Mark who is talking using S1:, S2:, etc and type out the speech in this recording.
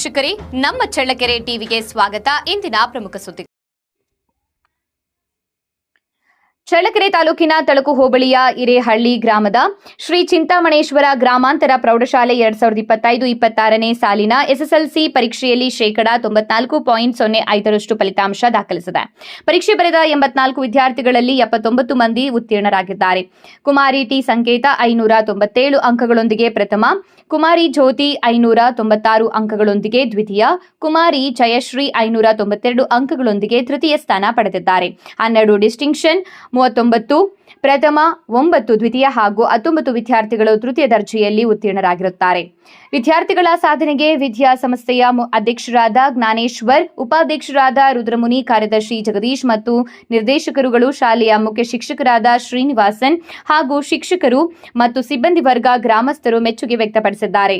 S1: ವೀಕ್ಷಕರೇ, ನಮ್ಮ ಚಳ್ಳಕೆರೆ ಟಿವಿಗೆ ಸ್ವಾಗತ. ಇಂದಿನ ಪ್ರಮುಖ ಸುದ್ದಿ. ಚಳ್ಳಕೆರೆ ತಾಲೂಕಿನ ತಳಕು ಹೋಬಳಿಯ ಹಿರೇಹಳ್ಳಿ ಗ್ರಾಮದ ಶ್ರೀ ಚಿಂತಾಮಣೇಶ್ವರ ಗ್ರಾಮಾಂತರ ಪ್ರೌಢಶಾಲೆ 2025-26ನೇ ಸಾಲಿನ ಎಸ್ಎಸ್ಎಲ್ಸಿ ಪರೀಕ್ಷೆಯಲ್ಲಿ ಶೇಕಡಾ 94.05% ಫಲಿತಾಂಶ ದಾಖಲಿಸಿದೆ. ಪರೀಕ್ಷೆ ಬರೆದ 84 ವಿದ್ಯಾರ್ಥಿಗಳಲ್ಲಿ 79 ಮಂದಿ ಉತ್ತೀರ್ಣರಾಗಿದ್ದಾರೆ. ಕುಮಾರಿ ಟಿ ಸಂಕೇತ 597 ಅಂಕಗಳೊಂದಿಗೆ ಪ್ರಥಮ, ಕುಮಾರಿ ಜ್ಯೋತಿ 596 ಅಂಕಗಳೊಂದಿಗೆ ದ್ವಿತೀಯ, ಕುಮಾರಿ ಜಯಶ್ರೀ 592 ಅಂಕಗಳೊಂದಿಗೆ ತೃತೀಯ ಸ್ಥಾನ ಪಡೆದಿದ್ದಾರೆ. 12 ಡಿಸ್ಟಿಂಕ್ಷನ್, 39 ಪ್ರಥಮ, 9 ದ್ವಿತೀಯ ಹಾಗೂ 19 ವಿದ್ಯಾರ್ಥಿಗಳು ತೃತೀಯ ದರ್ಜೆಯಲ್ಲಿ ಉತ್ತೀರ್ಣರಾಗಿರುತ್ತಾರೆ. ವಿದ್ಯಾರ್ಥಿಗಳ ಸಾಧನೆಗೆ ವಿದ್ಯಾಸಂಸ್ಥೆಯ ಅಧ್ಯಕ್ಷರಾದ ಜ್ಞಾನೇಶ್ವರ್, ಉಪಾಧ್ಯಕ್ಷರಾದ ರುದ್ರಮುನಿ, ಕಾರ್ಯದರ್ಶಿ ಜಗದೀಶ್ ಮತ್ತು ನಿರ್ದೇಶಕರುಗಳು, ಶಾಲೆಯ ಮುಖ್ಯ ಶಿಕ್ಷಕರಾದ ಶ್ರೀನಿವಾಸನ್ ಹಾಗೂ ಶಿಕ್ಷಕರು ಮತ್ತು ಸಿಬ್ಬಂದಿ ವರ್ಗ, ಗ್ರಾಮಸ್ಥರು ಮೆಚ್ಚುಗೆ ವ್ಯಕ್ತಪಡಿಸಿದ್ದಾರೆ.